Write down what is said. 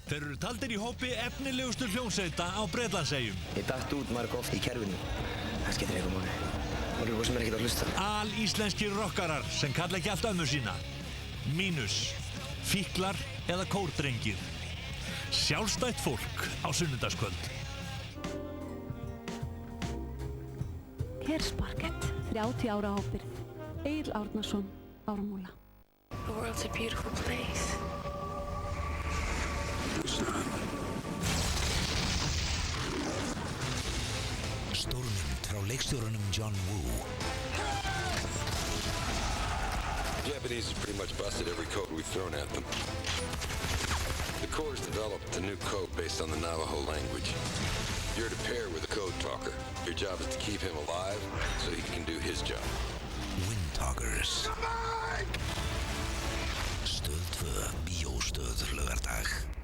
Þeir eru taldir í hópi efnilegustu hljómsveita á Bretlandseyjum. Ég datt út marg oft í kerfinu. Það skiptir eitthvað máli. Og eru sem er ekkert að hlusta. Alíslenskir rockarar sem kalla ekki allt ömmu sína. Mínus, fíklar eða kórdrengir. Sjálfstætt fólk á sunnudagskvöld. Kersparkett, 30 ára ábyrgð. Egill Árnason, Ármúla. The world's a beautiful place. Stórmynd frá leikstjóranum John Woo. The Japanese have pretty much busted every code we've thrown at them. The Corps developed a new code based on the Navajo language. You're to pair with a code talker. Your job is to keep him alive so he can do his job. Windtalkers. Stöð 2, Bíóstöð, laugardag.